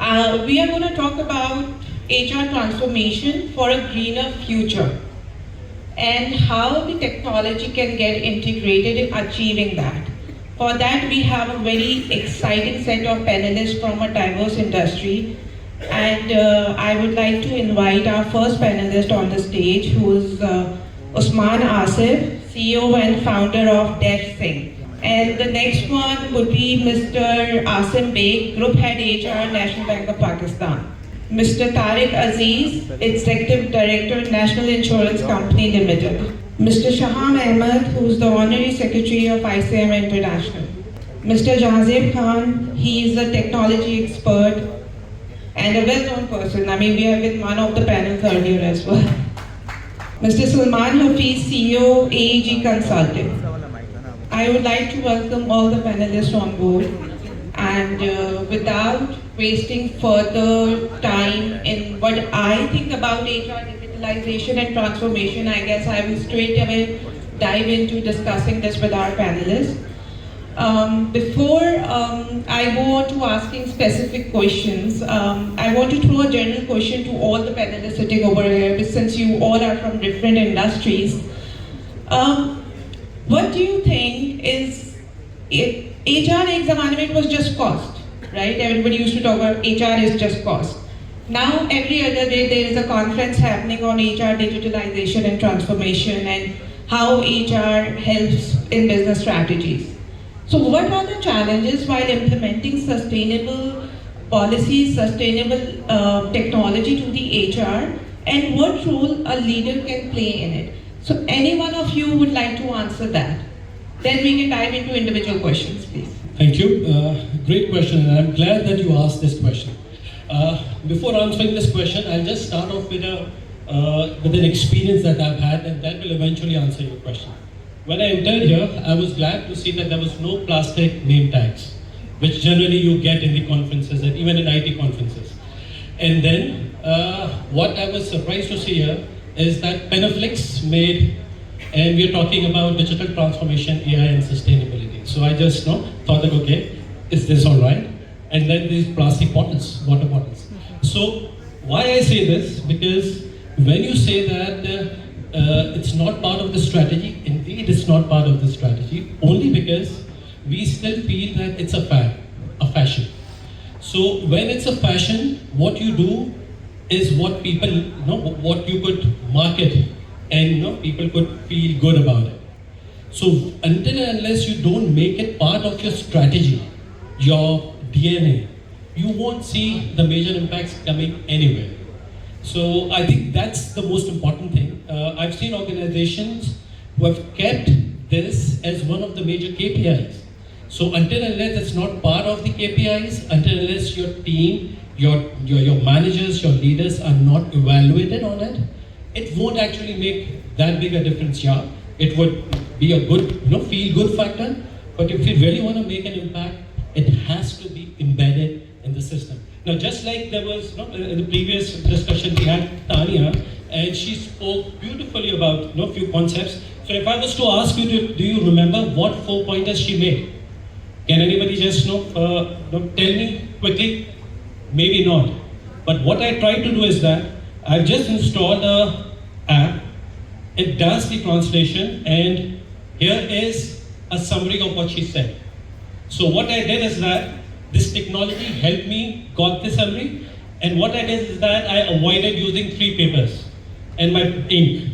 We are going to talk about HR transformation for a greener future and how the technology can get integrated in achieving that. For that, we have a very exciting set of panelists from a diverse industry. And I would like to invite our first panelist on the stage, who is Usman Asif, CEO and founder of DevSync. And the next one would be Mr. Asim Beg, Group Head HR, National Bank of Pakistan. Mr. Tariq Aziz, Executive Director, National Insurance Company Limited. Mr. Shaham Ahmed, who is the Honorary Secretary of ICM International. Mr. Jazib Khan, he is a technology expert and a well-known person. I mean, we have been one of the panels earlier as well. Mr. Salman Hafiz, CEO, AEG Consulting. I would like to welcome all the panelists on board, and without wasting further time in what I think about HR digitalization and transformation, I guess I will straight away dive into discussing this with our panelists. Before I go on to asking specific questions, I want to throw a general question to all the panelists sitting over here, since you all are from different industries. What do you think is HR एक ज़माने में it was just cost, right? Everybody used to talk about HR is just cost. Now every other day there is a conference happening on HR digitalization and transformation and how HR helps in business strategies. So what are the challenges while implementing sustainable policies, sustainable technology to the HR, and what role a leader can play in it? So any one of you would like to answer that? Then we can dive into individual questions, please. Thank you. Great question, and I'm glad that you asked this question. Before answering this question, I'll just start off with an experience that I've had, and that will eventually answer your question. When I entered here, I was glad to see that there was no plastic name tags, which generally you get in the conferences and even in IT conferences. And then, what I was surprised to see here is that Penaflix made, and we're talking about digital transformation, AI and sustainability. So I just thought that, okay, is this all right? And then these plastic bottles, water bottles. So why I say this? Because when you say that it's not part of the strategy, indeed it's not part of the strategy, only because we still feel that it's a fad, a fashion. So when it's a fashion, what you do is what people what you could market, and people could feel good about it. So until and unless you don't make it part of your strategy, your DNA, you won't see the major impacts coming anywhere. So I think that's the most important thing. I've seen organizations who have kept this as one of the major KPIs. So until and unless it's not part of the KPIs, until and unless your team, your managers, your leaders are not evaluated on it, it won't actually make that big a difference. Yeah, it would be a good, feel good factor. But if you really want to make an impact, it has to be embedded in the system. Now, just like there was in the previous discussion we had Tanya, and she spoke beautifully about few concepts. So if I was to ask you, do you remember what 4 pointers she made? Can anybody just tell me quickly? Maybe not. But what I try to do is that I've just installed an app. It does the translation, and here is a summary of what she said. So what I did is that this technology helped me got the summary, and what I did is that I avoided using 3 papers and my ink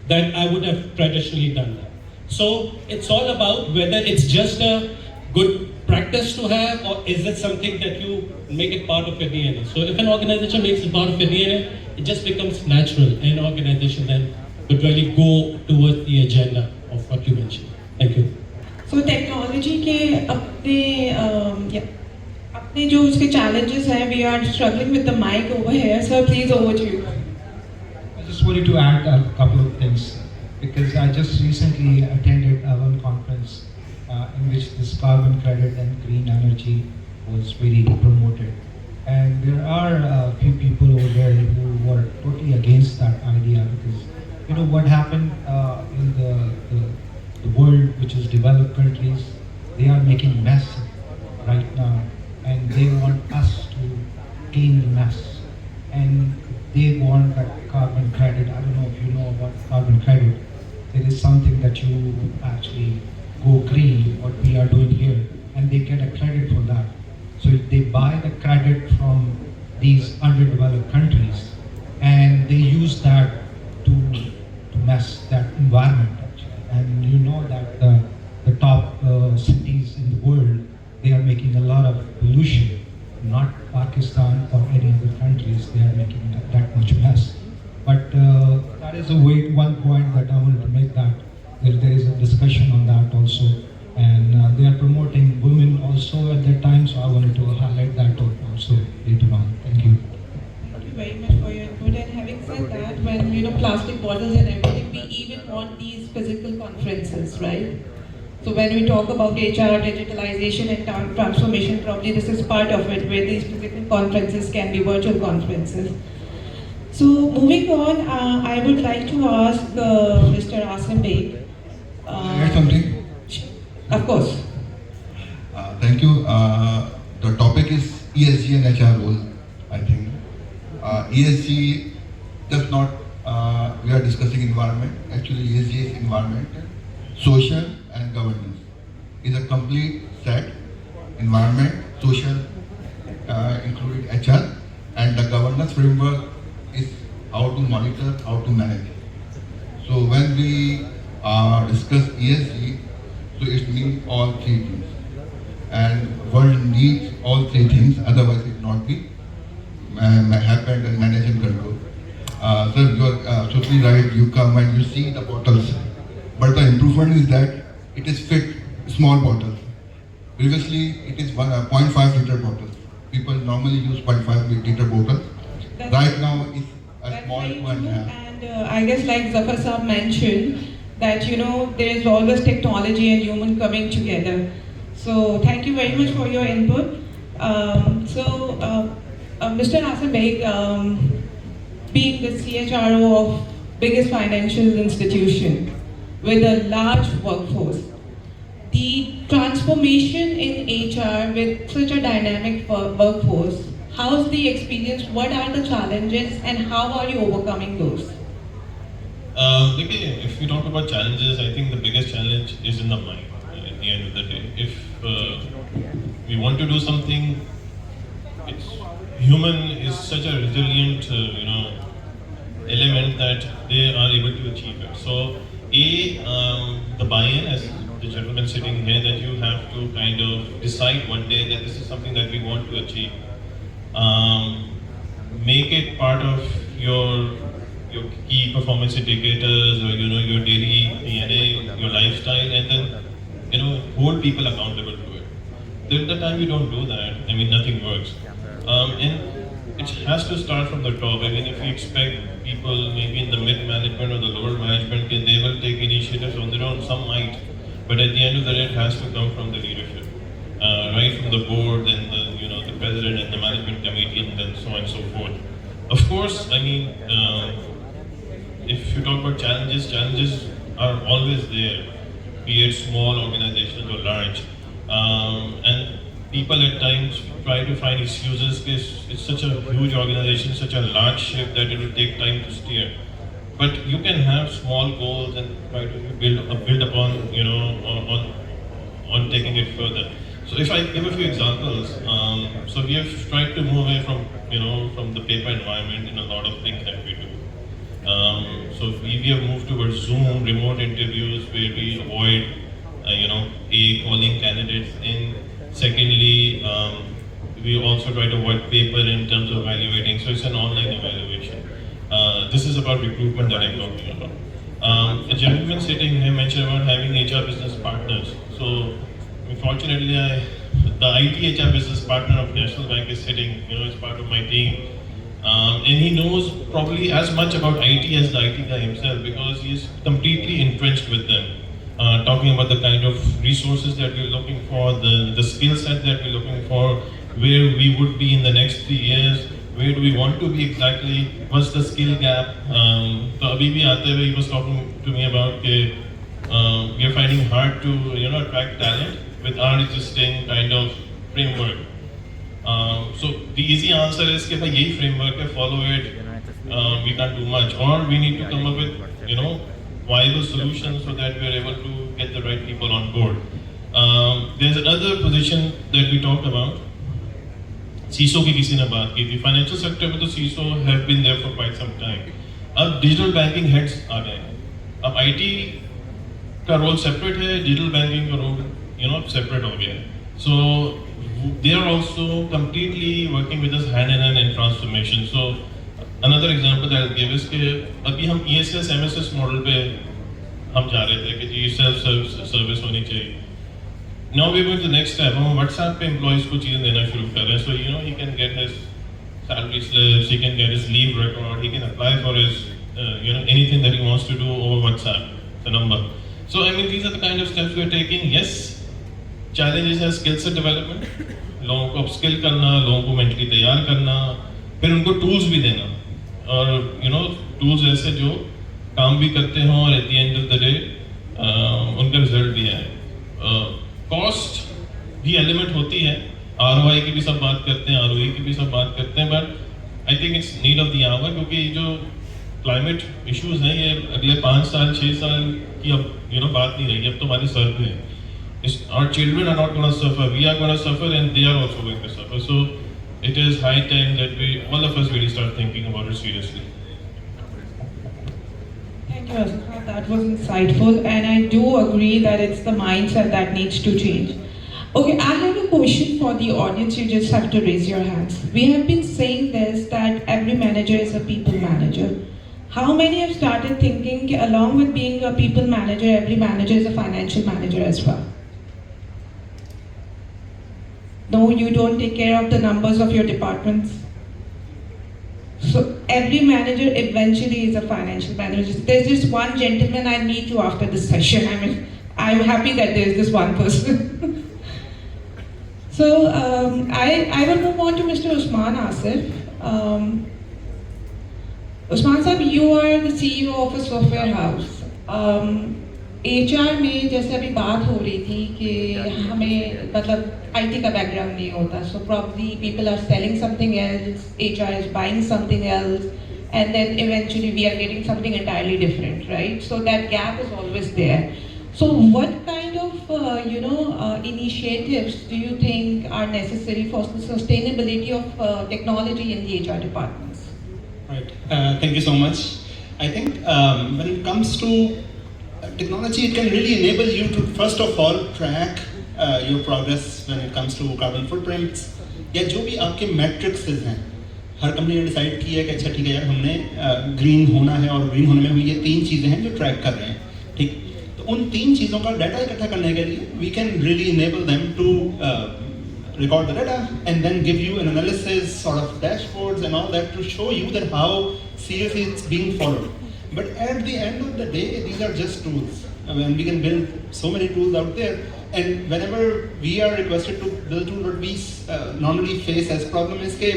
that I would have traditionally done that. So it's all about whether it's just a good practice to have, or is it something that you make it part of your DNA. So if an organization makes it part of your DNA, it just becomes natural, and an organization then would really go towards the agenda of what you mentioned. Thank you. So technology के अपने जो उसके challenges हैं, we are struggling with the mic over here. Sir, please over to you. I just wanted to add a couple of things, because I just recently attended one conference in which this carbon credit and green energy was really promoted. And there are a few people over there who were totally against that idea, because what happened in the world, which is developed countries, they are making mess right now, and they want us to clean the mess. And they want that carbon credit. I don't know if you know about carbon credit. There is something that you actually go green, what we are doing here, and they get a credit for that. So if they buy the credit from these underdeveloped countries, and they use that to mess that environment actually. And you know that the top cities in the world, they are making a lot of pollution. Not Pakistan or any other countries, they are making that much mess. But that is one point that I wanted to make, that there is a discussion on that also. And they are promoting women also at that time, so I wanted to highlight that also later on. Thank you. Thank you very much for your input. And having said that, when plastic bottles and everything, we even want these physical conferences, right? So when we talk about HR, digitalization and transformation, probably this is part of it, where these physical conferences can be virtual conferences. So moving on, I would like to ask Mr. Asim Beg. Add something? Of course. Thank you. The topic is ESG and HR role, I think. ESG does not, we are discussing environment. Actually, ESG is environment, social and governance. It's a complete set, environment, social, including HR, and the governance framework is how to monitor, how to manage. So when we discuss ESG, so it means all three things. And world needs all three things, otherwise it not be happened and managed and controlled. Sir, you are totally right. You come and you see the bottles, but the improvement is that it is fit small bottles. Previously, it is 0.5 liter bottles. People normally use 0.5 liter bottles. Right now, it's a small one. And I guess like Zafar Saab mentioned, that there is always technology and human coming together. So thank you very much for your input. Mr. Asim Beg, being the CHRO of biggest financial institution with a large workforce, the transformation in HR with such a dynamic workforce, how's the experience? What are the challenges, and how are you overcoming those? Maybe if we talk about challenges, I think the biggest challenge is in the mind at the end of the day. If we want to do something, human is such a resilient, element that they are able to achieve it. So, the buy-in, as the gentleman sitting here, that you have to kind of decide one day that this is something that we want to achieve. Make it part of your key performance indicators, or your daily DNA, your lifestyle, and then hold people accountable to it. Till the time you don't do that, nothing works. And it has to start from the top. If you expect people maybe in the mid-management or the lower management, they will take initiatives on their own, some might, but at the end of the day, it has to come from the leadership, right from the board and the president and the management committee, and then so on and so forth. Of course, if you talk about challenges are always there, be it small organizations or large. And people at times try to find excuses because it's such a huge organization, such a large ship, that it will take time to steer. But you can have small goals and try to build upon, on taking it further. So if I give a few examples, so we have tried to move away from the paper environment in a lot of things that we do. So we have moved towards Zoom, remote interviews, where we avoid, calling candidates in. Secondly, we also try to avoid paper in terms of evaluating. So it's an online evaluation. This is about recruitment that I'm talking about. A gentleman sitting here mentioned about having HR business partners. So unfortunately, the IT HR business partner of National Bank is sitting, as part of my team. And he knows probably as much about IT as the IT guy himself, because he is completely entrenched with them. Talking about the kind of resources that we're looking for, the skill set that we're looking for, where we would be in the next 3 years, where do we want to be exactly, what's the skill gap. So abhi bhi aate hue, he was talking to me about we are finding hard to attract talent with our existing kind of framework. So the easy answer is कि भाई यही framework है, follow it. We can't do much, or we need to come up with viable solutions so that we are able to get the right people on board. There's another position that we talked about. CISO की किसी ने बात की थी. Financial sector में तो CISO have been there for quite some time. अब digital banking heads आ गए हैं. अब IT का role separate है, digital banking का role separate हो गया है. So they are also completely working with us hand in hand in transformation. So another example that I'll give is कि अभी हम ESS MSS model पे हम जा रहे थे कि जी self service होनी चाहिए. Now we're going to the next step. हम WhatsApp पे employees को चीजें देना शुरू कर रहे हैं. So he can get his salary slips, he can get his leave record, he can apply for his anything that he wants to do over WhatsApp, the number. So I mean these are the kind of steps we're taking. Yes. Challenges है skill set development, लोगों को upskill करना, लोगों को mentally तैयार करना, फिर उनको tools भी देना, और tools ऐसे जो काम भी करते हों और at the end of the day उनका result भी आए. Cost भी element होती है, ROI की भी सब बात करते हैं, ROE की भी सब बात करते हैं, but I think it's need of the hour क्योंकि जो climate issues हैं ये अगले 5 साल 6 साल की अब बात नहीं रही, अब तो हमारे सर पे है. Our children are not going to suffer. We are going to suffer, and they are also going to suffer. So it is high time that all of us really start thinking about it seriously. Thank you, Asika. That was insightful, and I do agree that it's the mindset that needs to change. Okay, I have a question for the audience. You just have to raise your hands. We have been saying this, that every manager is a people manager. How many have started thinking, along with being a people manager, every manager is a financial manager as well? No, you don't take care of the numbers of your departments. So every manager eventually is a financial manager. There's just one gentleman I meet you after this session. I mean, I'm happy that there's this one person. So I will move on to Mr. Usman Asif. Usman Sahib, you are the CEO of a software house. HR में जैसे अभी बात हो रही थी कि हमें मतलब IT का बैकग्राउंड नहीं होता, so probably people are selling something else, HR is buying something else, and then eventually we are getting something entirely different, right? So that gap is always there. So what kind of initiatives do you think are necessary for the sustainability of technology in the HR departments? Right. Thank you so much. I think when it comes to technology, it can really enable you to first of all track your progress when it comes to carbon footprints या जो भी आपके metrics हैं. हर company ने decide की है कि अच्छा ठीक है यार हमने ग्रीन होना है और ग्रीन होने में हम ये 3 चीज़ें हैं जो ट्रैक कर रहे हैं. ठीक, तो उन 3 चीज़ों का डाटा इकट्ठा करने के लिए we can really enable them to record the data and then give you an analysis, sort of dashboards and all that to show you that how seriously it's being followed. But at the end of the day, these are just tools. I mean, we can build so many tools out there, and whenever we are requested to build tools, what we normally face as problem is कि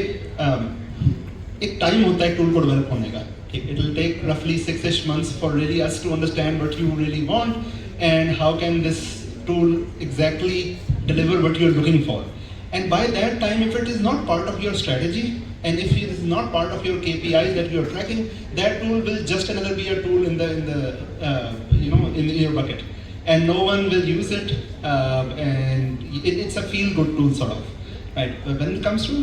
एक time होता है tool को develop होने का. It will take roughly 6-ish months for really us to understand what you really want and how can this tool exactly deliver what you're looking for. And by that time, if it is not part of your strategy, and if it is not part of your KPIs that you are tracking, that tool will just another be a tool in your bucket, and no one will use it, and it's a feel-good tool sort of, right? But when it comes to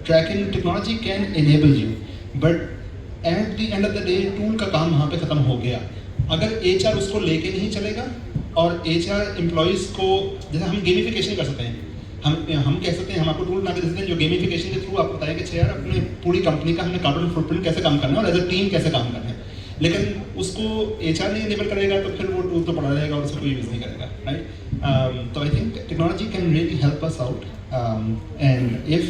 tracking, technology can enable you, but at the end of the day, tool का काम वहाँ पे खत्म हो गया. अगर HR उसको लेके नहीं चलेगा और HR employees को जैसे हम gamification कर सकते हैं. हम कह सकते हैं हम आपको टूल बना के देते हैं जो गेमिफिकेशन के थ्रू आपको बताया कि यार अपने पूरी कंपनी का हमने कार्बन फुटप्रिंट कैसे काम करना है और एज अ टीम कैसे काम करना है, लेकिन उसको HR नहीं इनेबल करेगा तो फिर वो टूल तो पड़ा रहेगा और उसको कोई यूज़ नहीं करेगा, राइट? तो I think technology can really help us out, and if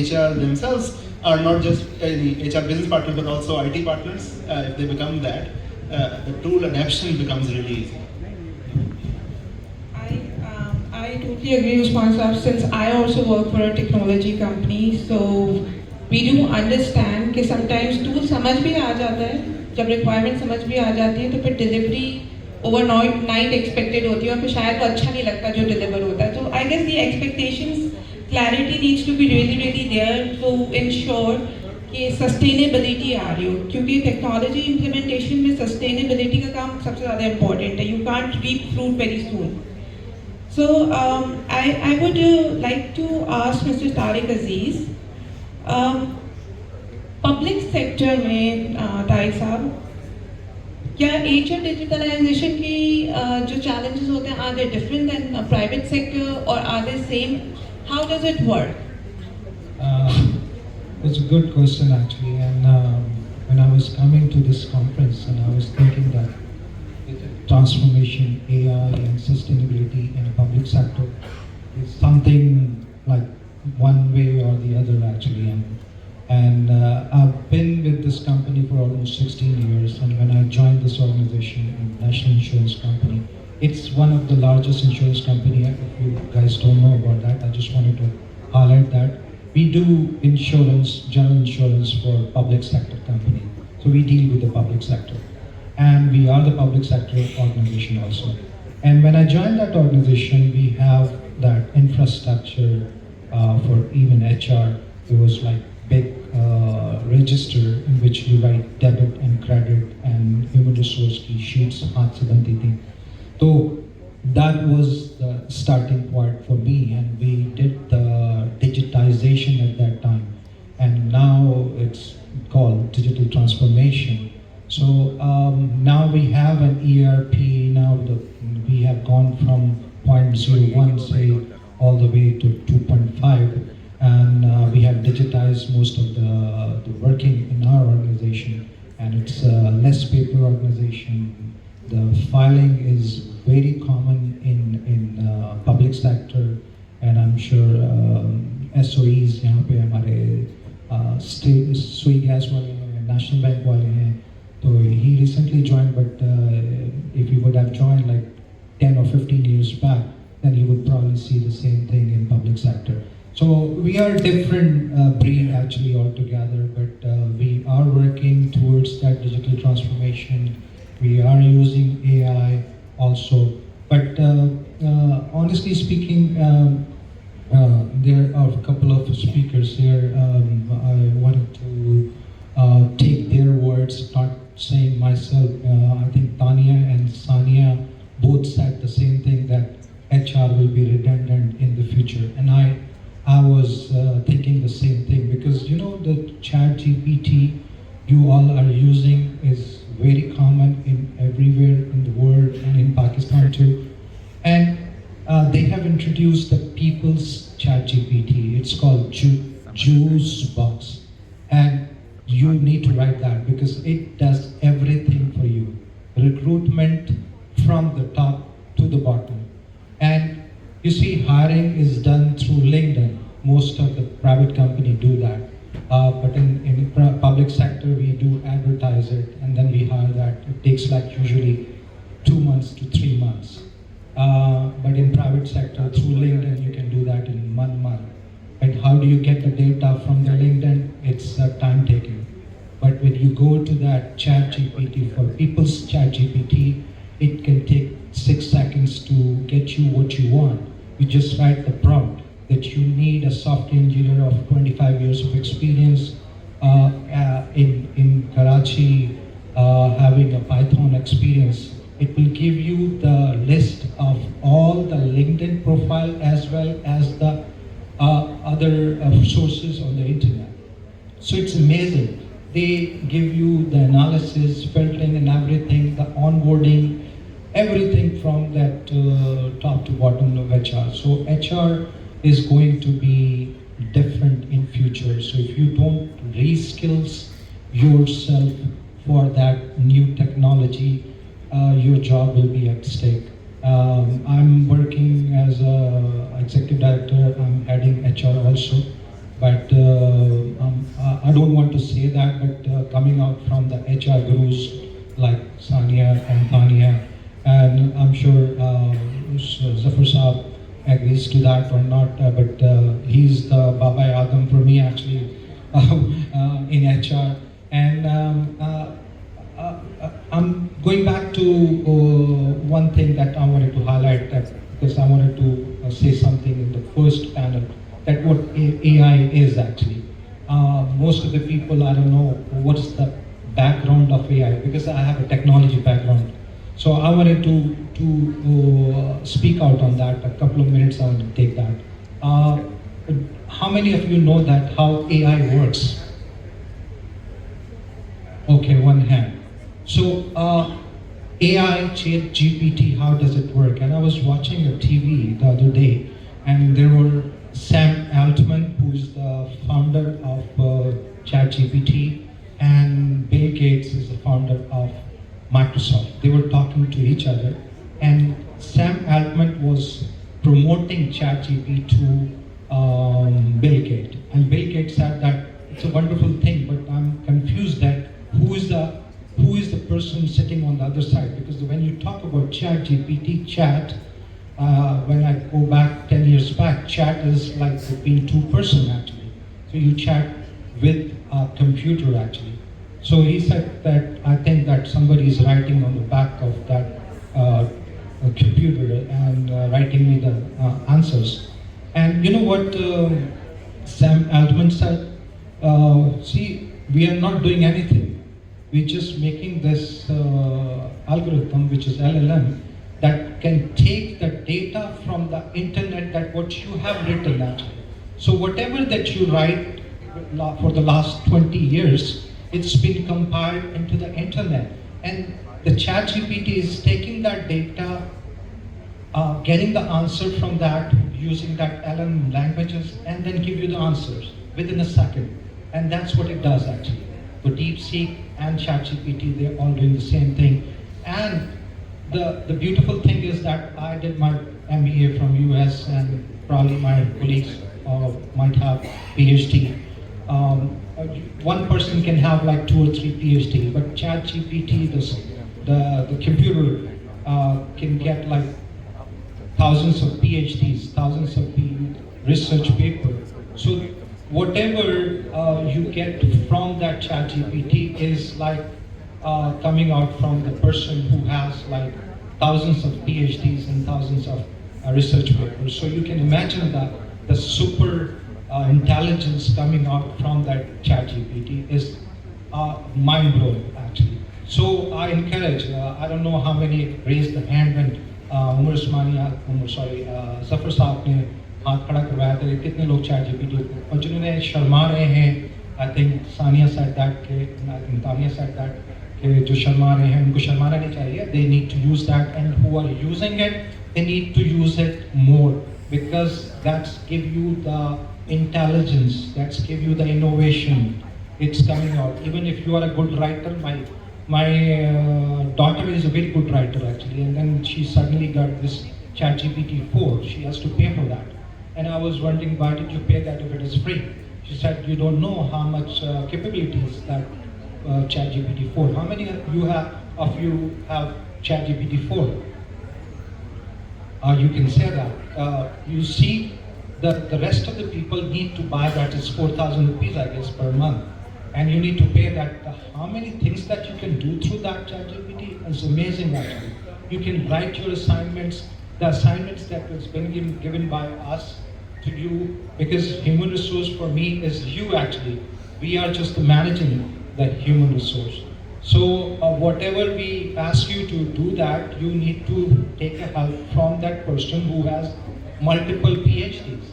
HR themselves are not just HR business partners but also IT partners, if they become that, the tool adaptation becomes really easy. I totally agree with Usman Sahib, since I also work for a technology company, so we do understand कि sometimes tool समझ भी आ जाता है, जब requirement समझ भी आ जाती है तो फिर delivery overnight expected होती है और फिर शायद वो अच्छा नहीं लगता जो deliver होता है. So I guess the expectations clarity needs to be really there to ensure कि sustainability आ रही हो, क्योंकि technology implementation में sustainability का काम सबसे ज़्यादा important है. You can't reap fruit very soon. So I would like to ask Mr. Tariq Aziz, public sector में तारिक साहब, क्या HR digitalization की जो challenges होते हैं, are they different than private sector or are they same? How does it work? It's a good question actually, and when I was coming to this conference, and I was thinking that transformation, AI, and sustainability in the public sector is something like one way or the other actually, and I've been with this company for almost 16 years, and when I joined this organization, National Insurance Company, it's one of the largest insurance company. If you guys don't know about that, I just wanted to highlight that. We do insurance, general insurance for public sector company. So we deal with the public sector. And we are the public sector organization also. And when I joined that organization, we have that infrastructure for even HR. It was like big register in which you write debit and credit and human resource key sheets, haath se banti thi. So that was the starting point for me, and we did the digitization at that time, and now it's called digital transformation. So now we have an ERP. Now we have gone from 0.01 say all the way to 2.5, and we have digitized most of the working in our organization, and it's a less paper organization. The filing is very common in public sector, and I'm sure SOEs यहाँ पे हमारे state सुई gas वाले हैं, national bank वाले हैं. So he recently joined, but if he would have joined like 10 or 15 years back, then he would probably see the same thing in public sector. So we are different breed actually altogether, but we are working towards that digital transformation. We are using AI also, but honestly speaking, there are a couple of speakers here. I wanted to take their words, not saying myself. I think Tanya and Sania both said the same thing, that HR will be redundant in the future, and I was thinking the same thing, because you know the ChatGPT you all are using is very common in everywhere in the world and in Pakistan too. And they have introduced the people's ChatGPT. It's called Juice Box. And you need to write that because it does everything for you. Recruitment from the top to the bottom. And you see, hiring is done through LinkedIn. Most of the private company do that. But in public sector, we do advertise it, and then we hire that. It takes like usually 2 months to 3 months. But in private sector, through LinkedIn, you can do that in 1 month. And how do you get the data from the LinkedIn? It's time taking. But when you go to that ChatGPT, for people's ChatGPT, it can take 6 seconds to get you what you want. You just write the prompt that you need a software engineer of 25 years of experience in Karachi, having a Python experience. It will give you the list of all the LinkedIn profile as well as the other sources on the internet. So it's amazing. They give you the analysis, filtering and everything, the onboarding, everything from that top to bottom of HR. So HR is going to be different in future. So if you don't reskills yourself for that new technology, your job will be at stake. I'm working as an executive director. I'm heading HR also, but I don't want to say that. But coming out from the HR gurus like Sania and Tanya, and I'm sure Zafar Saab agrees to that or not, but he's the Baba Adam for me actually in HR. And I'm going back to one thing that I wanted to highlight, that because I wanted to say something in the first panel that what AI is actually. Most of the people, I don't know what's the background of AI because I have a technology background. So I wanted to speak out on that. A couple of minutes I want to take that. How many of you know that how AI works? Okay, one hand. So AI, ChatGPT, how does it work? And I was watching a TV the other day, and there were Sam Altman, who is the founder of ChatGPT, and Bill Gates is the founder of Microsoft. They were talking to each other, and Sam Altman was promoting ChatGPT to Bill Gates, and Bill Gates said that it's a wonderful thing, but I'm confused that who is the person sitting on the other side? Because when you talk about ChatGPT, when I go back 10 years back, chat is like between two person actually. So you chat with a computer actually. So he said that I think that somebody is writing on the back of that computer and writing me the answers. And you know what Sam Altman said? See, we are not doing anything. We're just making this algorithm, which is LLM, that can take the data from the internet that what you have written actually. So whatever that you write for the last 20 years, it's been compiled into the internet. And the ChatGPT is taking that data, getting the answer from that, using that LLM languages, and then give you the answers within a second. And that's what it does actually. So DeepSeek and ChatGPT, they're all doing the same thing. And the beautiful thing is that I did my MBA from US, and probably my colleagues might have PhD. One person can have like 2 or 3 PhD, but ChatGPT, the computer can get like thousands of PhDs, thousands of research papers. So whatever you get from that ChatGPT is like coming out from the person who has like thousands of PhDs and thousands of research papers. So you can imagine that the super intelligence coming out from that ChatGPT is mind-blowing actually. So I encourage, I don't know how many raised the hand when Zafar साहब ने हाथ खड़ा करवाया था, कितने लोग ChatGPT और जिन्होंने शर्मा रहे हैं, I think Sania said that, I think Tania said that, कि जो शर्मा रहे हैं उनको शर्माना नहीं चाहिए, they need to use that, and who are using it, they need to use it more, because that's give you the intelligence, that's give you the innovation, it's coming out. Even if you are a good writer, my daughter is a very good writer actually, and then she suddenly got this ChatGPT 4, she has to pay for that. And I was wondering, why did you pay that if it is free? She said, you don't know how much capabilities that ChatGPT 4. How many of you have ChatGPT 4? You can say that. You see, the rest of the people need to buy that. It's 4,000 rupees, I guess, per month. And you need to pay that. How many things that you can do through that ChatGPT is amazing actually. You can write your assignments, the assignments that was been given by us to you, because human resource for me is you actually. We are just managing the human resource. So whatever we ask you to do that, you need to take a help from that person who has multiple PhDs.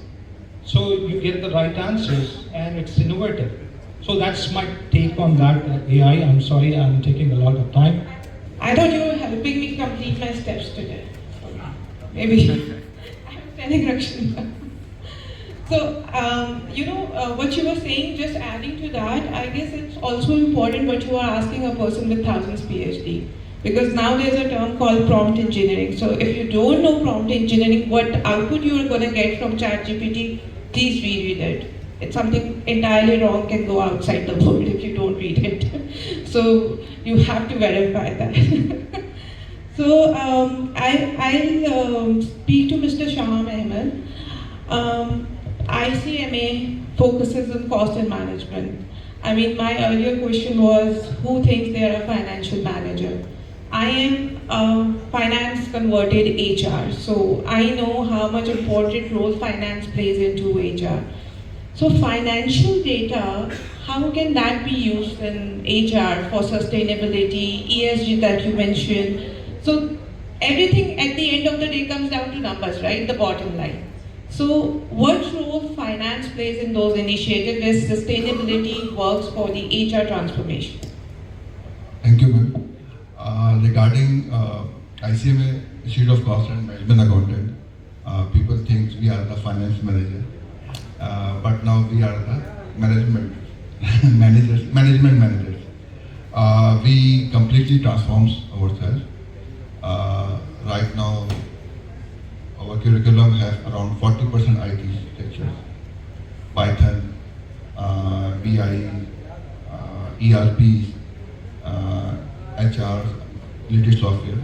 So you get the right answers and it's innovative. So that's my take on that AI. I'm sorry, I'm taking a lot of time. I thought you were helping me complete my steps today. Maybe. I'm telling Rakshmi. So, what you were saying, just adding to that, I guess it's also important what you are asking a person with thousands PhD. Because now there's a term called prompt engineering. So if you don't know prompt engineering, what output you are going to get from ChatGPT, please reread it. It's something entirely wrong, can go outside the world if you don't read it. So you have to verify that. So I'll speak to Mr. Shaham Ahmed. ICMA focuses on cost and management. I mean, my earlier question was, who thinks they are a financial manager? I am a finance converted HR, so I know how much important role finance plays into HR. So financial data, how can that be used in HR for sustainability, ESG that you mentioned? So everything at the end of the day comes down to numbers, right? The bottom line. So what role finance plays in those initiatives where sustainability works for the HR transformation? Thank you, ma'am. Regarding ICMA, Institute of Cost and Management Accountant, people think we are the finance manager, but now we are the management managers. We completely transforms ourselves. Right now, our curriculum has around 40% IT lectures, Python, BI, ERP, HR, related software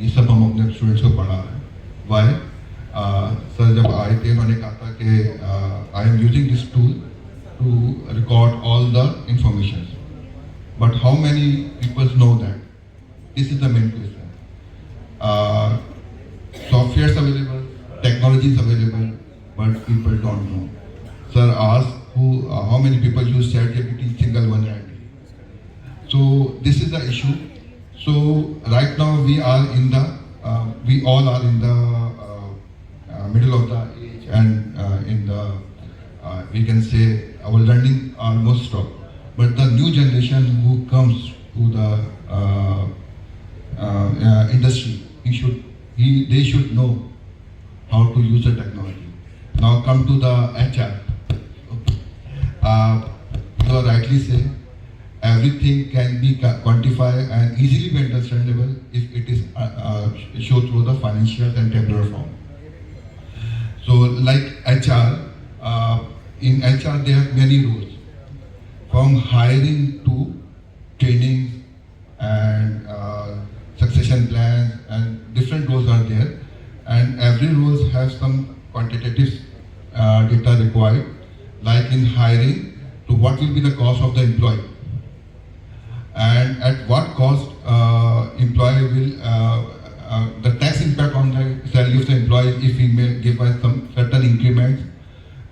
ये सब हम अपने students को पढ़ा है why sir जब आए थे उन्होंने कहा था कि I am using this tool to record all the information but how many peoples know that this is the main question software is available, technology is available, but people don't know. Sir asked how many people use ChatGPT single one day. So this is the issue. So right now we all are in the middle of the age and in the we can say our learning almost stopped. But the new generation who comes to the industry, they should know how to use the technology. Now come to the HR. You are rightly say everything can be quantified and easily be understandable if it is shown through the financial and tabular form. So like HR, in HR there are many roles, from hiring to training and succession plans, and different roles are there, and every role has some quantitative data required, like in hiring, to what will be the cost of the employee, and at what cost employee will the tax impact on the salary of the employee if we may give us some certain increments,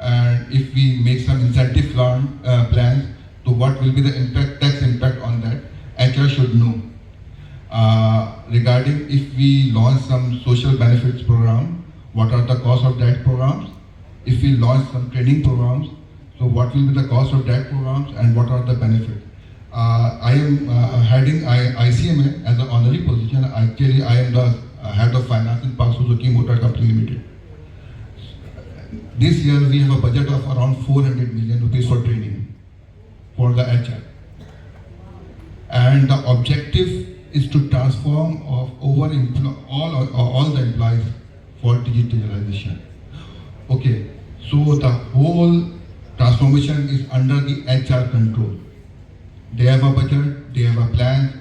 and if we make some incentive plans, to what will be the tax impact on that. HR should know. Regarding if we launch some social benefits program, what are the costs of that programs? If we launch some training programs, so what will be the cost of that programs and what are the benefits? I am heading ICMA as an honorary position. Actually, I am the head of finance in Park Suzuki Motor Company Limited. This year we have a budget of around 400 million rupees for training for the HR. And the objective is to transform all the employees for digitalization. Okay, so the whole transformation is under the HR control. They have a budget, they have a plan,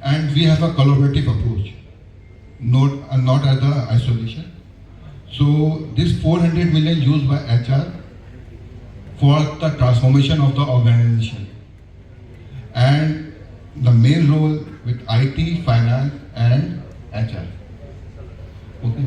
and we have a collaborative approach, not as the isolation. So this 400 million used by HR for the transformation of the organization, and the main role with IT, finance, and HR. Okay.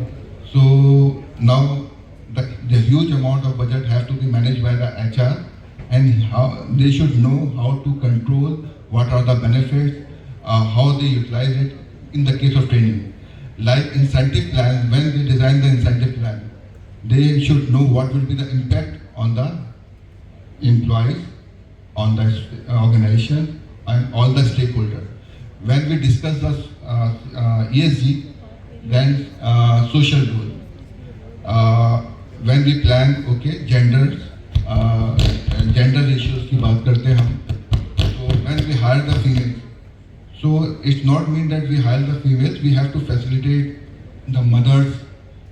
So now the huge amount of budget has to be managed by the HR, and how they should know how to control what are the benefits, how they utilize it in the case of training. Like incentive plans, when they design the incentive plan, they should know what will be the impact on the employees, on the organization, and all the stakeholders. When we discuss the ESG, then social role. When we plan, okay, gender ratios की बात करते हैं हम. So when we hire the females, so it's not mean that we hire the females. We have to facilitate the mothers.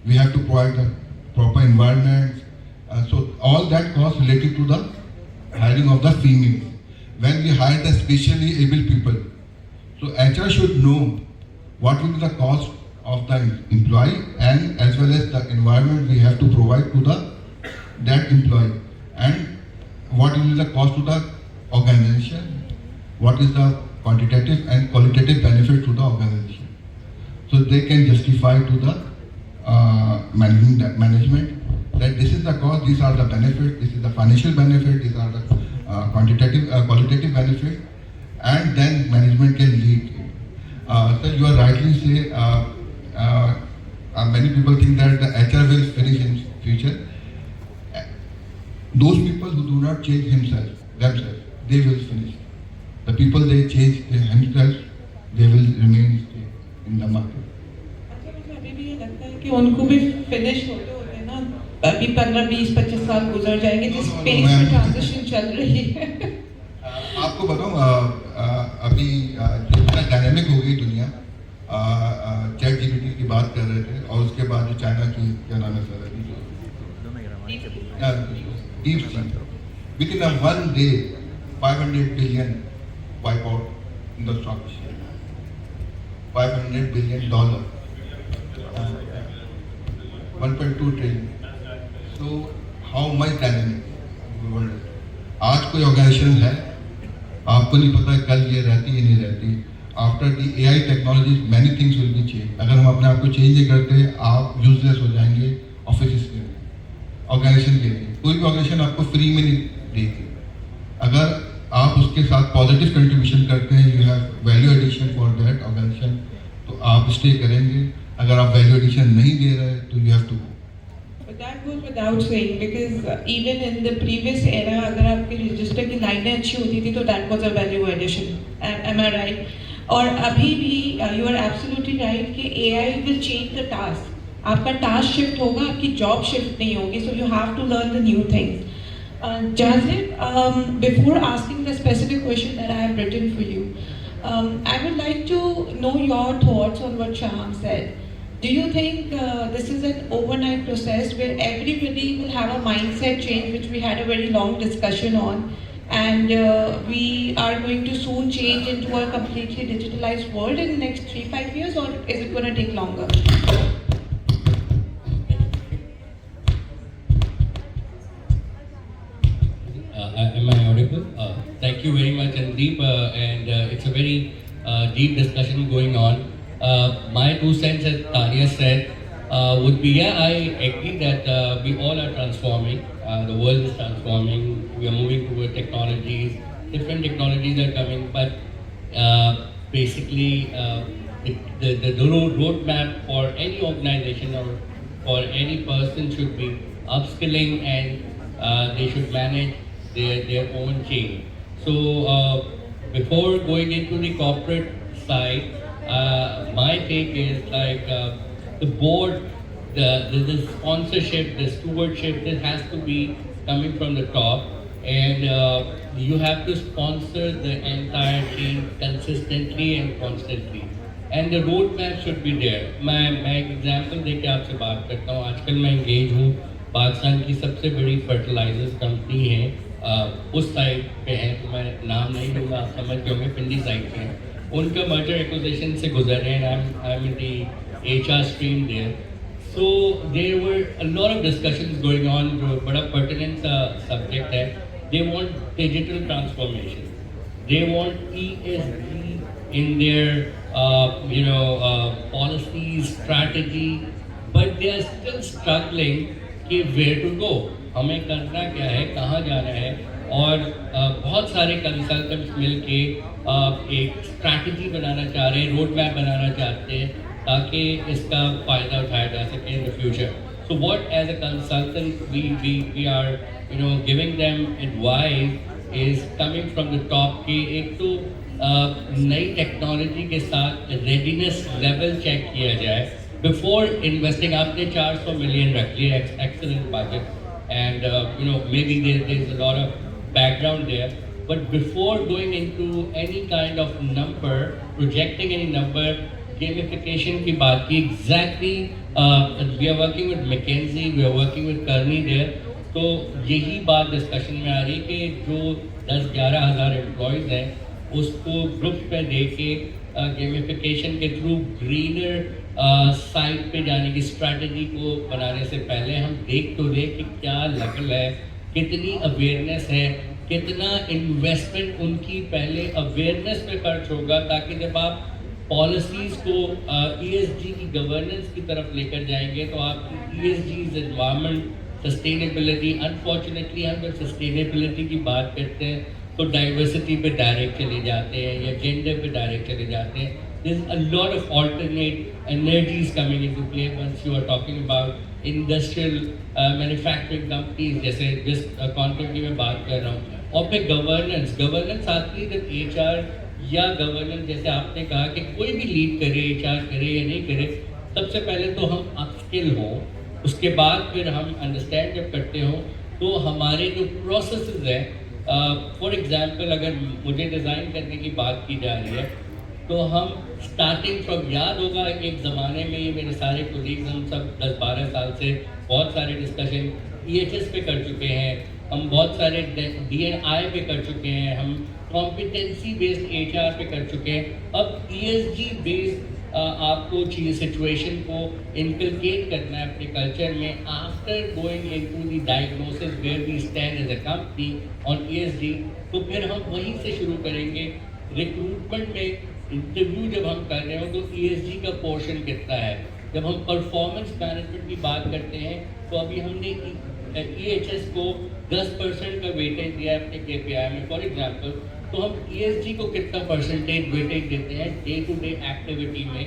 We have to provide the proper environment. So all that costs related to the hiring of the females. When we hire the specially able people, so HR should know what will be the cost of the employee and as well as the environment we have to provide to that employee, and what will be the cost to the organization, what is the quantitative and qualitative benefit to the organization. So they can justify to the management that this is the cost, these are the benefits, this is the financial benefit, these are the qualitative benefit, and then management can lead. So you are rightly say, many people think that the HR will finish in future. Those people who do not change themselves, they will finish. The people they change themselves, they will remain in the market. अच्छा, मुझे अभी भी ये लगता है कि उनको भी फिनिश होते होते ना अभी 15-20-25 साल गुजर जाएंगे जिस पेस में ट्रांजिशन चल रही है। आपको बताऊं अभी जितना डायनेमिक हो गई दुनिया, चैट जीपीटी की बात कर रहे थे और उसके बाद जो चाइना की क्या नाम है sir deep sea with in one day 500 billion wipe out in the stock exchange, $500 billion, 1.2 trillion. So how much dynamic world? आज कोई ऑर्गेनाइजेशन है, आपको नहीं पता कल ये रहती है नहीं रहती. After the AI technology many things will be change. अगर हम अपने आप को चेंज नहीं करते आप यूजलेस हो जाएंगे ऑफिस के लिए, ऑर्गेनाइजेशन के लिए. कोई भी ऑर्गेनाइजेशन आपको फ्री में नहीं देगी. अगर आप उसके साथ पॉजिटिव कंट्रीब्यूशन करते हैं, you have value addition for that organization, तो आप स्टे करेंगे. अगर आप वैल्यू एडिशन नहीं दे रहे तो you have to go. But that goes without saying because even in the previous era, अगर आपके रजिस्टर की लाइनें अच्छी होती थी तो that was a value addition. Am I right? और अभी भी you are absolutely right कि AI will change the task. आपका टास्क शिफ्ट होगा, आपकी जॉब शिफ्ट नहीं होगी. So you have to learn the new things. Jazib, before asking the specific question that I have written for you, I would like to know your thoughts on what Shaham said. Do you think this is an overnight process where everybody will have a mindset change, which we had a very long discussion on, and we are going to soon change into a completely digitalized world in the next 3-5 years, or is it going to take longer? Am I audible? Thank you very much, Andeep, and it's a very deep discussion going on. My 2 cents, as Tanya said, would be, yeah, I agree that we all are transforming. The world is transforming. We are moving toward technologies. Different technologies are coming, but basically, the roadmap for any organization or for any person should be upskilling, and they should manage their own change. So before going into the corporate side, my take is like the board, the sponsorship, the stewardship, this has to be coming from the top, and you have to sponsor the entire team consistently and constantly, and the roadmap should be there. मैं example देके आपसे बात करता हूँ. आजकल मैं engage हूँ, पाकिस्तान की सबसे बड़ी फर्टिलाइजर्स कंपनी है, उस साइड पे है, तो मैं नाम नहीं लूँगा, आप समझ गए होंगे, पिंडी साइड पे है. उनका मर्जर एक्विजिशन से गुजर रहे हैं. I am in the HR stream there. So there were a lot of discussions going on, जो बड़ा pertinent subject है. They want digital transformation. They want ESG in their policies, strategy, but they are still struggling कि where to go, हमें करना क्या है, कहाँ जाना है. और बहुत सारे कंसल्टेंट्स मिलके एक स्ट्रैटेजी बनाना चाह रहे हैं, रोड मैप बनाना चाहते हैं ताकि इसका फ़ायदा उठाया जा सके in the future. So what as a consultant we are giving them advice is coming from the top कि एक तो नई टेक्नोलॉजी के साथ रेडीनेस लेवल चेक किया जाए बिफोर इन्वेस्टिंग. आपने 400 मिलियन रख लिया, excellent budget, and maybe there's a lot of background there, but before going into any kind of number, projecting any number, gamification की बात की exactly. We are working with McKinsey, we are working with Kearney there. तो यही बात discussion में आ रही कि जो 10-11 हज़ार एम्प्लॉयज़ हैं उसको ग्रुप्स पे दे के गेमिफिकेशन के थ्रू ग्रीनर साइड पे जाने की स्ट्रैटेजी को बनाने से पहले हम देख तो ले कि क्या लेवल है, कितनी अवेयरनेस है, कितना इन्वेस्टमेंट उनकी पहले अवेयरनेस पे खर्च होगा, ताकि जब आप पॉलिसीज़ को ESG की गवर्नेंस की तरफ लेकर जाएंगे तो आपकी ESG एनवायरनमेंट सस्टेनेबिलिटी, अनफॉर्चुनेटली हम जब सस्टेनेबिलिटी की बात करते हैं तो डाइवर्सिटी पे डायरेक्ट चले जाते हैं या जेंडर पे डायरेक्ट चले जाते हैं. There's a lot of alternate energies coming into play once you are talking about industrial manufacturing companies, जैसे जिस कॉन्टेक्ट की मैं बात कर रहा हूँ. और फिर गवर्नेंस आती है जब HR या गवर्नेंस, जैसे आपने कहा कि कोई भी लीड करे, HR करे या नहीं करे, सबसे पहले तो हम अपस्किल हों, उसके बाद फिर हम अंडरस्टैंड जब करते हो तो हमारे जो प्रोसेसेस हैं, फॉर एग्जांपल अगर मुझे डिज़ाइन करने की बात की जा रही है तो हम स्टार्टिंग फ्रॉम, याद होगा एक ज़माने में ये मेरे सारे कोलीग्स, हम सब 10-12 साल से बहुत सारे डिस्कशन EHS पे कर चुके हैं, हम बहुत सारे DNI पे कर चुके हैं, हम कॉम्पिटेंसी बेस्ड HR पे कर चुके हैं. अब ESG बेस्ड आपको चीज़ सिचुएशन को इनकलकेट करना है अपने कल्चर में. After going into the diagnosis where we stand as a company on ESG, तो फिर हम वहीं से शुरू करेंगे. रिक्रूटमेंट में इंटरव्यू जब हम कर रहे हो तो ESG का पोर्शन कितना है. जब हम परफॉर्मेंस मैनेजमेंट की बात करते हैं तो अभी हमने EHS को 10% का वेटेज दिया है अपने KPI में, फॉर एग्जांपल. तो हम ESG को कितना परसेंटेज वेटेज देते हैं डे टू डे एक्टिविटी में,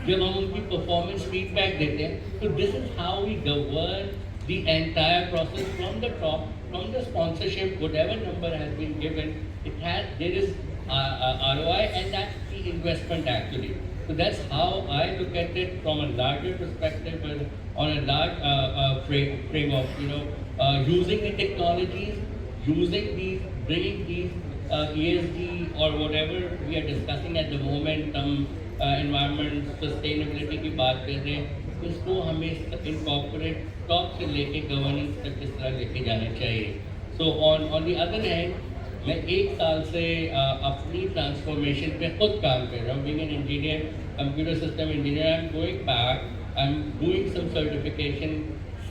जब हम उनकी परफॉर्मेंस फीडबैक देते हैं. तो this is how we govern the entire process from the top, from the sponsorship, whatever number has been given, it has, there is ROI, and that's the investment actually. So that's how I look at it from a larger perspective, on a large frame of, using the technologies, using these, bringing these ESG or whatever we are discussing at the moment, environment, sustainability की बात कर रहे हैं, इसको हमें incorporate top से लेके governance तक किस तरह लेके जाना चाहिए. So on the other hand, मैं 1 साल से अपनी ट्रांसफॉर्मेशन पे खुद काम कर रहा हूँ. Being an engineer, computer system engineer, I am going back, I am doing some certification,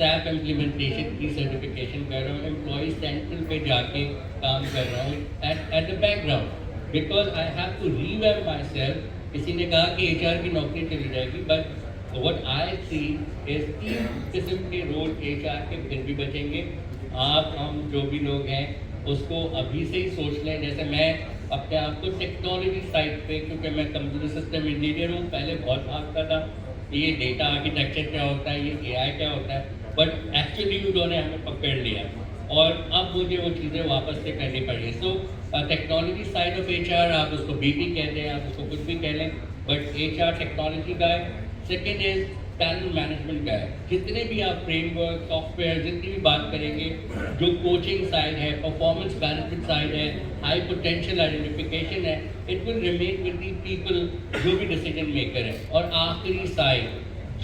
SAP implementation की सर्टिफिकेशन कर रहा हूँ. एम्प्लॉय सेंट्रल पे जाके काम कर रहा हूँ at the background, because I have to revamp myself. किसी ने कहा कि HR की नौकरी चली जाएगी, but what I see is 3 किस्म के रोल HR के फिर भी बचेंगे. आप, हम जो भी लोग हैं उसको अभी से ही सोच लें. जैसे मैं अपने आप को टेक्नोलॉजी साइड पे, क्योंकि मैं कंप्यूटर सिस्टम इंजीनियर हूँ, पहले बहुत भागता था ये डेटा आर्किटेक्चर क्या होता है, ये AI क्या होता है, बट एक्चुअली उन्होंने हमें पकड़ लिया और अब मुझे वो चीज़ें वापस से करनी पड़ी. So technology side of HR, आप उसको BP कह दें, आप उसको कुछ भी कह लें, बट HR टेक्नोलॉजी का है. सेकेंड इज टैलेंट मैनेजमेंट का है. जितने भी आप फ्रेमवर्क, सॉफ्टवेयर, जितनी भी बात करेंगे, जो कोचिंग साइड है, परफॉर्मेंस मैनेजमेंट साइड है, हाई पोटेंशियल आइडेंटिफिकेशन है, it will remain with the people जो भी डिसीजन मेकर है. और आखिरी साइड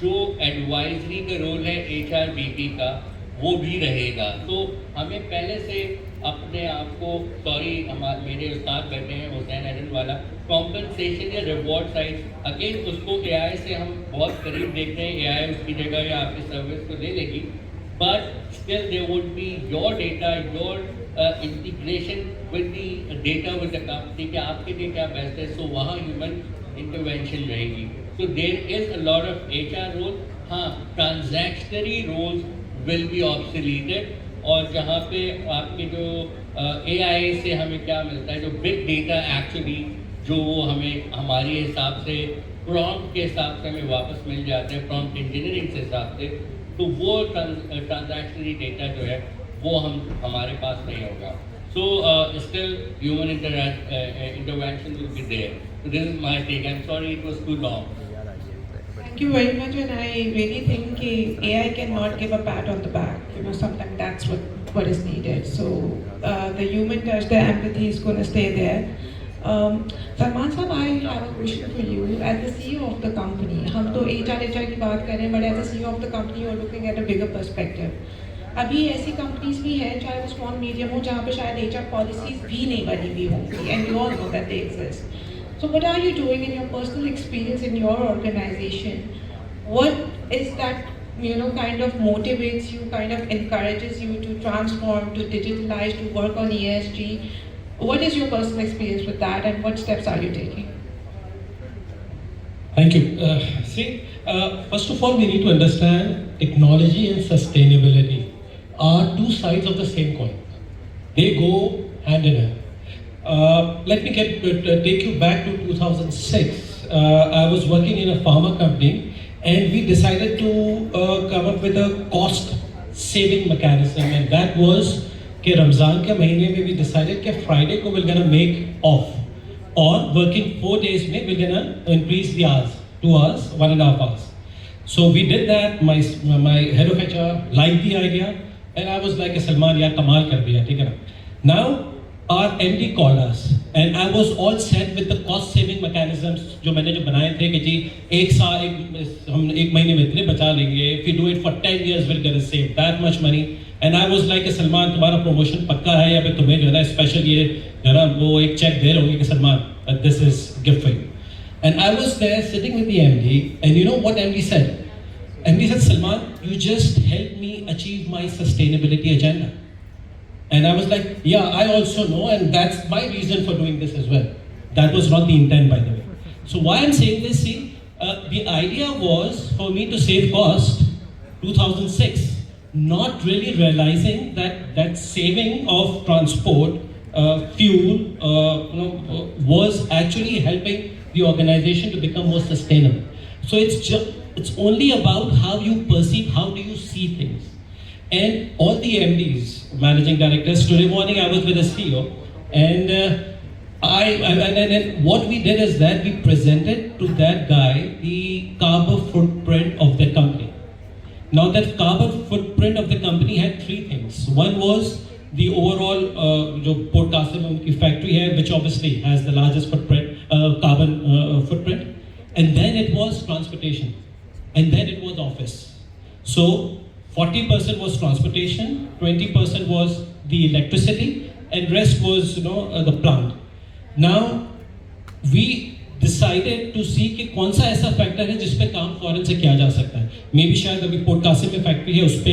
जो एडवाइजरी का रोल है HR BP का, वो भी रहेगा. तो हमें पहले से अपने आप को, सॉरी मेरे उस्ताद बैठे हैं हुसैन एडन वाला, कॉम्पनसेशन या रिवॉर्ड साइड, अगेन उसको AI से हम बहुत करीब देख रहे हैं. AI उसकी जगह या आपकी सर्विस को ले लेगी, but still there would be your data, your integration with the data with the company कि आपके लिए क्या बेस्ट है. सो वहाँ ह्यूमन इंटरवेंशन रहेगी. So there is a lot of HR role. हाँ, transactionary roles will be obsoleted. और जहाँ पे आपके जो AI से हमें क्या मिलता है, जो बिग डेटा एक्चुअली जो वो हमें हमारे हिसाब से प्रॉम्प्ट के हिसाब से हमें वापस मिल जाते हैं, प्रॉम्प्ट इंजीनियरिंग के हिसाब से, तो वो ट्रांजैक्शनरी डेटा जो है वो हमारे पास नहीं होगा. So still human intervention will be there. So this is my take. I'm sorry it was too long. Thank you very much, and I really think AI cannot give a pat on the back. Sometimes that's what is needed. So the human touch, the empathy is going to stay there. Salman Saab, I have a question for you. As the CEO of the company, हम तो HR की बात कर रहे हैं, but as the CEO of the company, you are looking at a bigger perspective. अभी ऐसी companies भी हैं, चाहे वो स्मॉल मीडियम हो, जहाँ पे शायद HR पॉलिसीज भी नहीं बनी हुई होंगी, and you all know that they exist. So what are you doing in your personal experience in your organization? What is that kind of motivates you, kind of encourages you to transform, to digitalize, to work on ESG? What is your personal experience with that, and what steps are you taking? Thank you. First of all, we need to understand technology and sustainability are two sides of the same coin. They go hand in hand. Let me take you back to 2006. I was working in a pharma company, and we decided to come up with a cost saving mechanism, and that was कि रमज़ान के महीने में we decided कि Friday को we're gonna make off, or working 4 days में we're gonna increase the hours, 2 hours, 1.5 hours. So we did that. My head of HR liked the idea, and I was like, Salman, yaar kamal kar diya, theek hai na? Now our MD called us, and I was all set with the cost saving mechanisms जो मैंने जो बनाए थे कि जी हम एक महीने में इतने बचा लेंगे. If we do it for 10 years, we're gonna save that much money. And I was like, Salman, तुम्हारा promotion पक्का है या फिर तुम्हें जो है ना स्पेशल ये जो है ना वो एक चेक दे रहे होंगे कि Salman this is gift for you. And I was there sitting with the MD, and you know what MD said? MD said, Salman, you just helped me achieve my sustainability agenda. And I was like, yeah, I also know, and that's my reason for doing this as well. That was not the intent, by the way. So why I'm saying this, the idea was for me to save cost, 2006, not really realizing that saving of transport, fuel, was actually helping the organization to become more sustainable. So it's only about how you perceive, how do you see things. And all the MDs, managing directors, today morning I was with a CEO, and and what we did is that we presented to that guy the carbon footprint of the company. Now that carbon footprint of the company had 3 things. One was the overall Port Qasim factory here, which obviously has the largest carbon footprint. And then it was transportation. And then it was office. So 40% was transportation, 20% was the electricity, and rest was the plant. Now we decided to see कि कौन सा ऐसा factor है जिस पे काम फौरन से किया जा सकता है. मे बी शायद अभी पोर्ट कासिम में फैक्ट्री है, उस पे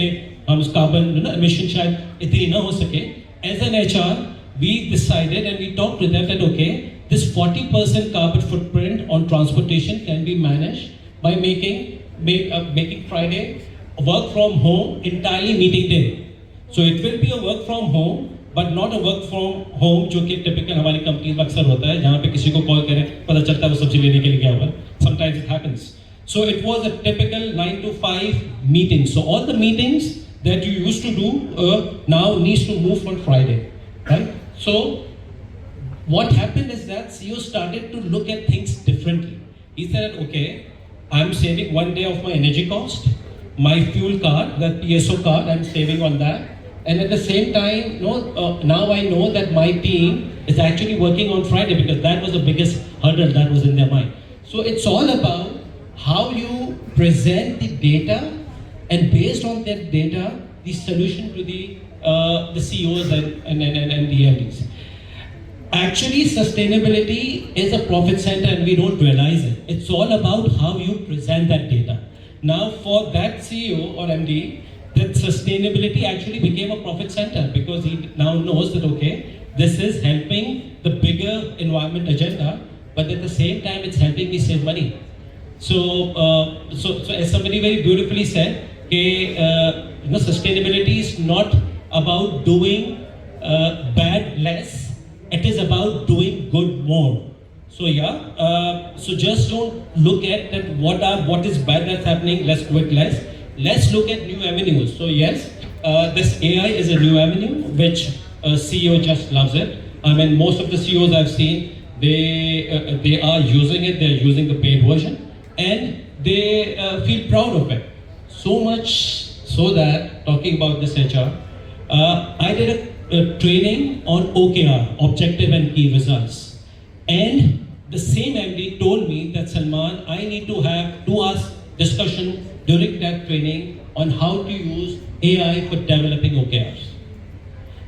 हम उस कार्बन एमिशन शायद इतनी ना हो सके. As an HR, we decided and we talked to them that okay, this 40% carbon footprint on transportation can be managed by making Friday work from home entirely meeting day. So it will be a work from home, but not a work from home जो कि typical हमारी company में अक्सर होता है, जहाँ पे किसी को कॉल करें पता चलता है वो सब्जी लेने के लिए गया हुआ. Sometimes it happens. So it was a typical 9 to 5 meeting. So all the meetings that you used to do now needs to move on Friday, right? So what happened is that CEO started to look at things differently. He said, okay, I'm saving 1 day of my energy cost, my fuel card, that PSO card, I'm saving on that. And at the same time, now I know that my team is actually working on Friday because that was the biggest hurdle that was in their mind. So it's all about how you present the data, and based on that data, the solution to the CEOs and the MDs. Actually, sustainability is a profit center and we don't realize it. It's all about how you present that data. Now for that CEO or MD, that sustainability actually became a profit center because he now knows that okay, this is helping the bigger environment agenda, but at the same time it's helping me save money. So as somebody very beautifully said, sustainability is not about doing bad less, it is about doing good more. So so just don't look at that what is bad that's happening, let's do it less. Let's look at new avenues. So yes, this AI is a new avenue which CEO just loves it. I mean, most of the CEOs I've seen, they are using it, they're using the paid version, and they feel proud of it. So much so that, talking about this HR, I did a training on OKR, Objective and Key Results. And the same MD told me that Salman, I need to have 2 hours discussion during that training on how to use AI for developing OKRs.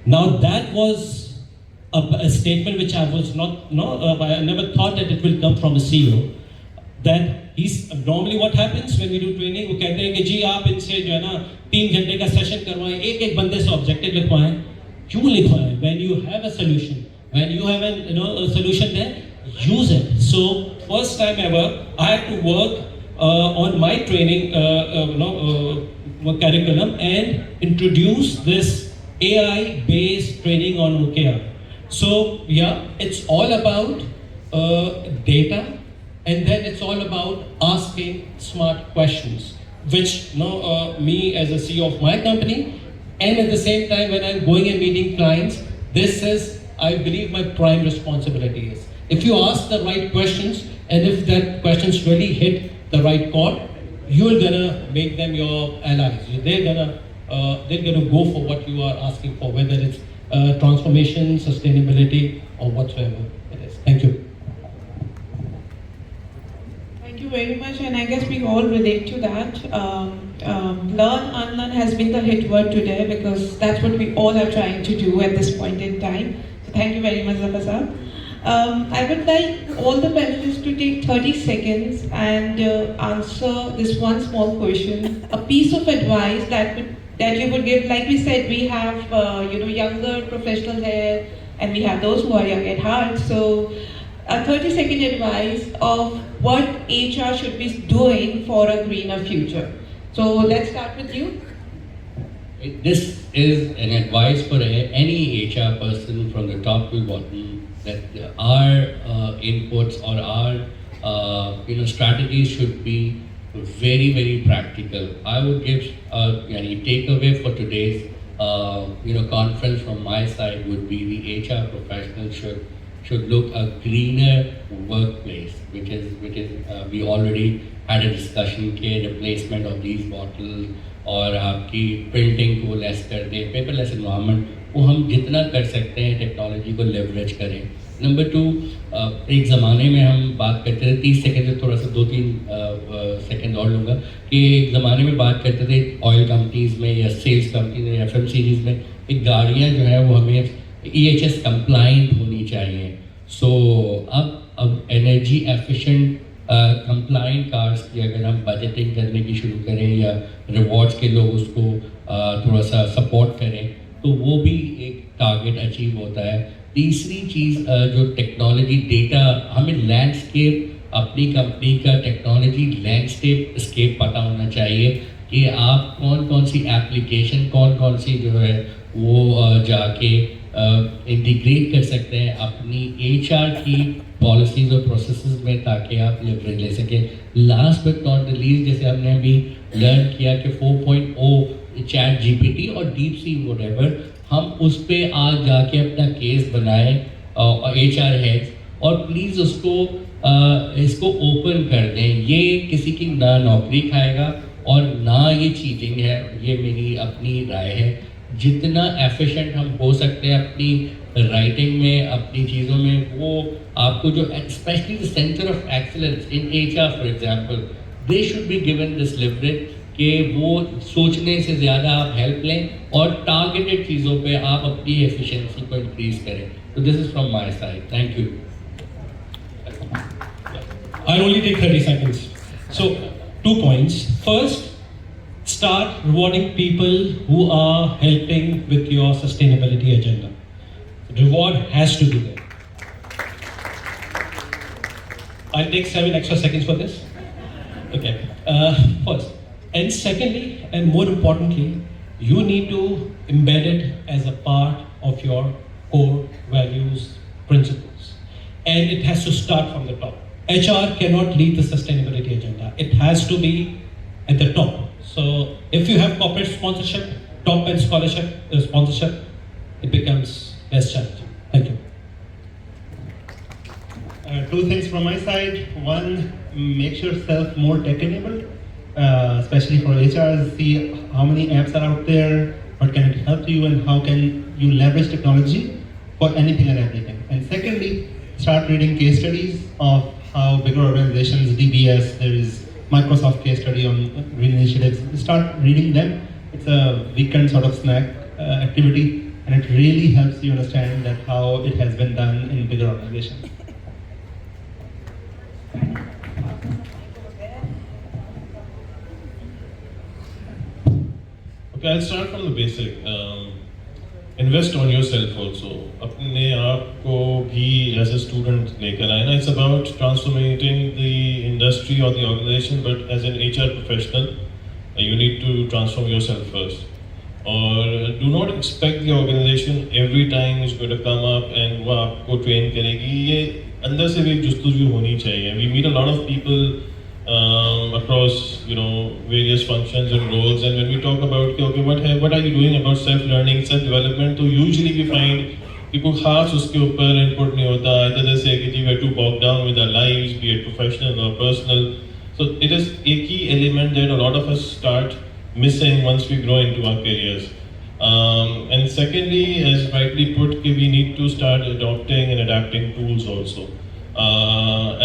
Now that was a statement which I was I never thought that it will come from a CEO. that he's normally what happens when we do training, वो कहते हैं कि जी आप इनसे जो है ना 3 घंटे का सेशन करवाएं, एक बंदे से ऑब्जेक्टिव लिखवाएं. क्यों लिखवाएं? When you have a solution, when you have a solution there, use it. So first time ever, I had to work on my training curriculum and introduce this AI-based training on OKR. So yeah, it's all about data, and then it's all about asking smart questions, which me as a CEO of my company, and at the same time when I'm going and meeting clients, this is, I believe, my prime responsibility is. If you ask the right questions, and if that questions really hit the right chord, you're gonna make them your allies. They're gonna go for what you are asking for, whether it's transformation, sustainability, or whatsoever it is. Thank you. Thank you very much, and I guess we all relate to that. Learn, unlearn has been the hit word today because that's what we all are trying to do at this point in time. So thank you very much, Zafar sir. I would like all the panelists to take 30 seconds and answer this one small question. A piece of advice that you would give. Like we said, we have younger professionals here, and we have those who are young at heart. So a 30-second advice of what HR should be doing for a greener future. So let's start with you. This is an advice for any HR person from the top to bottom, that our inputs or our strategies should be very, very practical. I would give any takeaway for today's conference from my side would be the HR professional should look a greener workplace, which is we already had a discussion के replacement of these bottles और आपकी printing को less कर दे, paperless environment वो हम जितना कर सकते हैं टेक्नोलॉजी को leverage करें. नंबर 2, एक ज़माने में हम बात करते थे 30 सेकंड से थोड़ा सा 2-3 सेकंड और लूँगा कि एक ज़माने में बात करते थे ऑयल कंपनीज़ में या सेल्स कंपनीज में या फिल्म सीरीज़ में एक गाड़ियाँ जो है वो हमें EHS कंप्लाइंट होनी चाहिए. सो अब एनर्जी एफिशिएंट कंप्लाइंट कार्स की अगर हम बजटिंग करने की शुरू करें या रिवॉर्ड्स के लोग उसको थोड़ा सा सपोर्ट करें तो वो भी एक टारगेट अचीव होता है. तीसरी चीज़ जो टेक्नोलॉजी डेटा, हमें लैंडस्केप अपनी कंपनी का टेक्नोलॉजी लैंडस्केप पता होना चाहिए कि आप कौन कौन सी एप्लीकेशन कौन कौन सी जो है वो जाके इंटीग्रेट कर सकते हैं अपनी HR की पॉलिसीज़ और प्रोसेसेस में ताकि आप लेवरेज ले सकें. Last but not the least, जैसे हमने अभी लर्न किया कि 4.0 चैट GPT और डीप सी व्हाटएवर, हम उस पर आज जाके अपना केस बनाएं HR हेड्स और प्लीज़ इसको ओपन कर दें. ये किसी की ना नौकरी खाएगा और ना ये चीटिंग है, ये मेरी अपनी राय है. जितना एफिशिएंट हम हो सकते हैं अपनी राइटिंग में, अपनी चीज़ों में, वो आपको जो specially the centre of excellence in HR for example, they should be given this leverage कि वो सोचने से ज़्यादा आप हेल्प लें और टारगेटेड चीज़ों पे आप अपनी एफिशिएंसी को इंक्रीज करें. तो this is from my side. Thank you. I'll only take 30 seconds. So, 2 points. First, start rewarding people who are helping with your sustainability agenda. Reward has to be there. I'll take 7 extra seconds for this. Okay. First. And secondly, and more importantly, you need to embed it as a part of your core values, principles. And it has to start from the top. HR cannot lead the sustainability agenda. It has to be at the top. So if you have corporate sponsorship, top end scholarship, sponsorship, it becomes less challenging. Thank you. 2 things from my side. One, make yourself more tech-enabled, especially for HR. See how many apps are out there, what can it help you, and how can you leverage technology for anything and everything. And secondly, start reading case studies of how bigger organizations, DBS, there is Microsoft case study on green initiatives. Start reading them. It's a weekend sort of snack activity, and it really helps you understand that how it has been done in bigger organizations. Okay, I'll start from the basic. Invest on yourself also. अपने आप को भी as a student लेकर आए ना. It's about transforming the industry or the organization, but as an HR professional, you need to transform yourself first. Or do not expect the organization every time is going to come up and वो आपको train करेगी. ये अंदर से भी जुस्तजू होनी चाहिए. We meet a lot of people across various functions and roles, and when we talk about okay, what are you doing about self learning, self development, so usually we find कि कोई खास उसके ऊपर input नहीं होता. either they say कि we are too bogged down with our lives, be it professional or personal. So it is a key element that a lot of us start missing once we grow into our careers. And secondly, as rightly put, we need to start adopting and adapting tools also.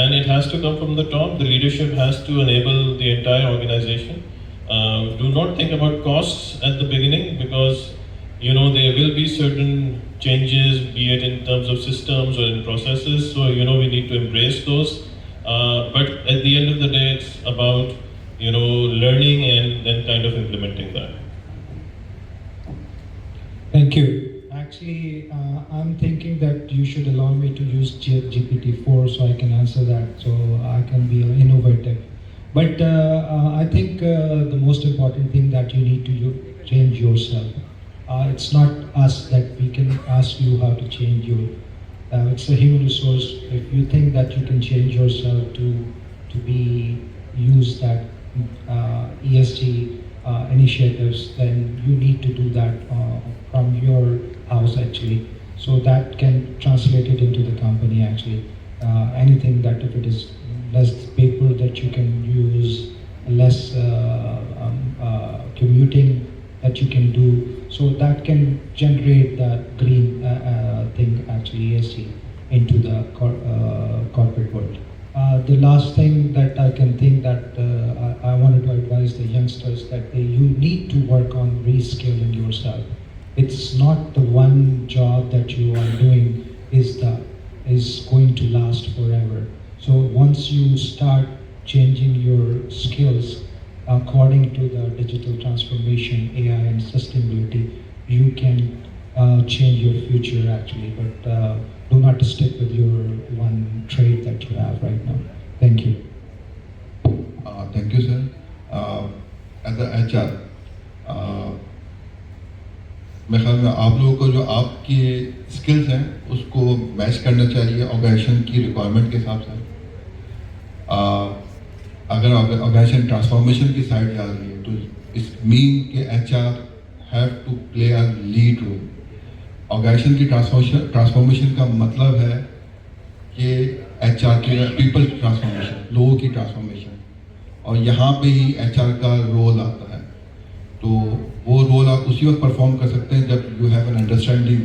And it has to come from the top. The leadership has to enable the entire organization. Do not think about costs at the beginning, because there will be certain changes, be it in terms of systems or in processes. So we need to embrace those. But at the end of the day, it's about learning and then kind of implementing that. Thank you. Actually, I'm thinking that you should allow me to use GPT-4 so I can answer that, so I can be innovative. But I think the most important thing that you need to change yourself. It's not us that we can ask you how to change you. It's a human resource. If you think that you can change yourself to use that ESG initiatives, then you need to do that from your house actually. So that can translate it into the company actually. Anything that if it is less paper that you can use, less commuting that you can do, so that can generate that green thing actually, ESG, into the corporate world. The last thing that I can think that I wanted to advise the youngsters that you need to work on reskilling yourself. It's not the one job that you are doing is going to last forever. So once you start changing your skills according to the digital transformation, AI and sustainability, you can change your future actually. But do not stick with your one trade that you have right now. Thank you. Thank you, sir. As an HR, मेरे ख्याल में आप लोगों को जो आपकी skills हैं उसको मैच करना चाहिए ऑर्गेनाइजेशन की रिक्वायरमेंट के हिसाब से. अगर ऑर्गेनाइजेशन ट्रांसफॉर्मेशन की साइड जा रही है तो इस मीन के HR have to play a lead role. Organization की ट्रांसफॉर्मेशन का मतलब है कि HR की पीपल ट्रांसफॉर्मेशन, लोगों की ट्रांसफॉर्मेशन, और यहाँ पे ही HR का रोल आता है. तो वो रोल आप उसी वक्त परफॉर्म कर सकते हैं जब you have an understanding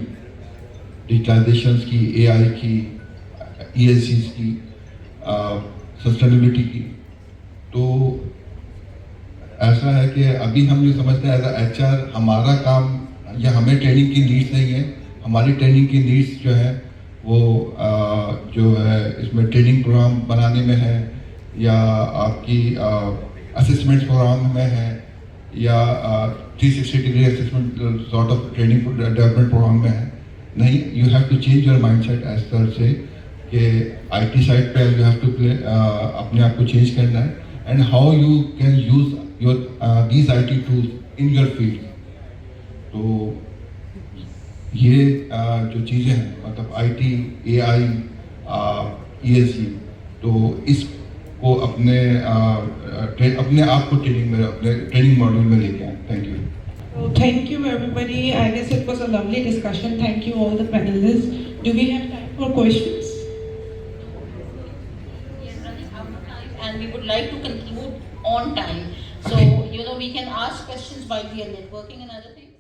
digitalization की, AI की, ESG की, सस्टेनेबिलिटी की. तो ऐसा है कि अभी हम ये समझते हैं एज अ HR हमारा काम या हमें ट्रेनिंग की नीड्स नहीं है. हमारी ट्रेनिंग की नीड्स जो है वो जो है इसमें ट्रेनिंग प्रोग्राम बनाने में है, या आपकी असेसमेंट प्रोग्राम में है, या 360 degree assessment sort of training development program में है. नहीं, you have to change your mindset as sir से कि IT साइड पे यू हैव टू प्ले अपने आप को चेंज करना है, and how you can use your these IT tools in your field. तो ये जो चीज़ें हैं मतलब IT, AI, ESG, तो इसको अपने आप को ट्रेनिंग में, अपने ट्रेनिंग मॉड्यूल में लेके आए. Thank you. So thank you everybody. I guess it was a lovely discussion. Thank you all the panelists. Do we have time for questions? We are running out of time and we would like to conclude on time. So, we can ask questions while we are networking and other things.